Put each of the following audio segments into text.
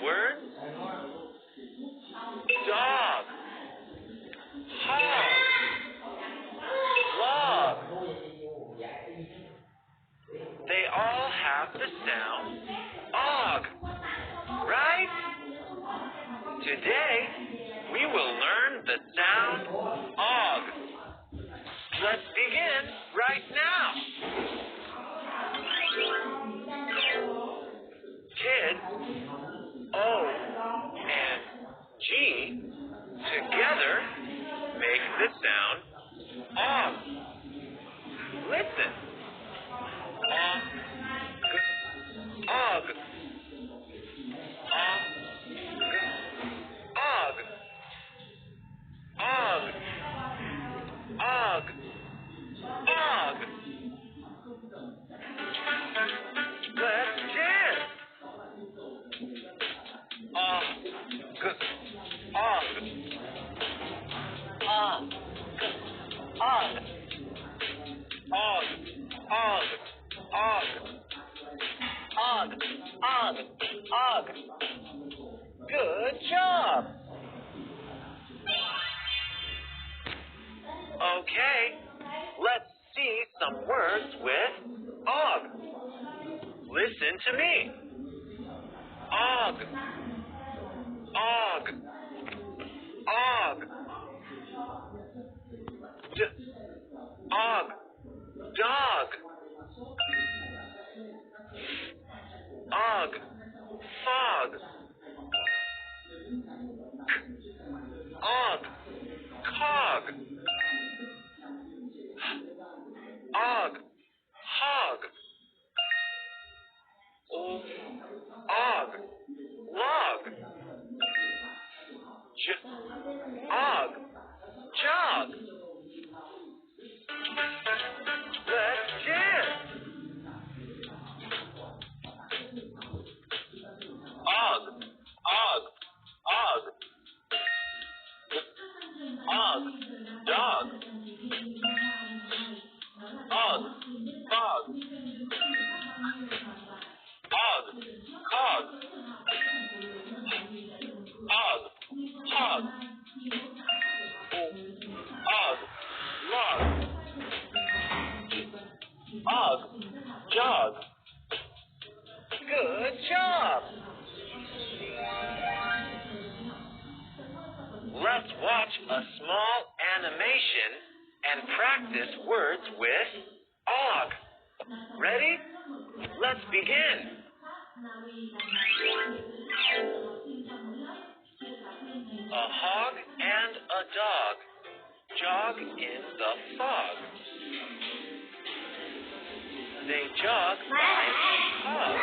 words? Dog, hog, log. They all have the sound og, right? Today, we will learn the sound og. Let's begin right now. Kids, O and G together make the sound og. Listen. Og, og, og, og, og, og. Let's dance. Og, og, og, og, og, og. Og. Good job. Okay, let's see some words with og. Listen to me. Og. Og. Og. Og. Dog. Og. Fog. Og. Cog. Og. Hog. Og. Log. Og. Jog. Let's dance. Og. Og. Og. Og. Dog. Og. Fog. Og. Cog. Og. Hog. Og. Log. Og. Jog. Good job. Let's watch a small animation and practice words with og. Ready? Let's begin. A hog and a dog jog in the fog. They jog by a hog.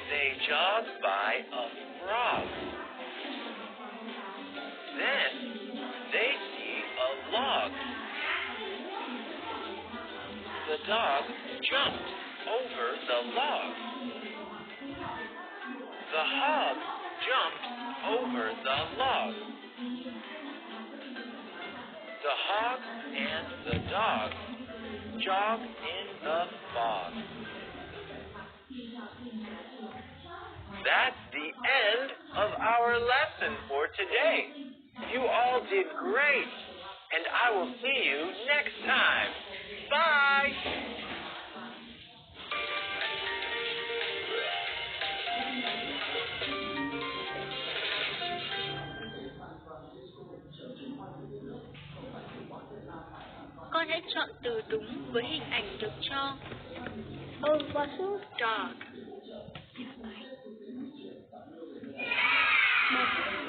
They jog by a frog. Then they see a log. The dog jumped over the log. The hog jumped over the log. The hog and the dog jog in the fog. That's the end of our lesson for today. You all did great, and I will see you next time. Bye! Con hãy chọn từ đúng với hình ảnh được cho. Dog.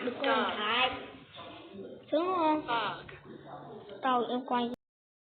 Được rồi. Đúng không? Fog. Tàu em quay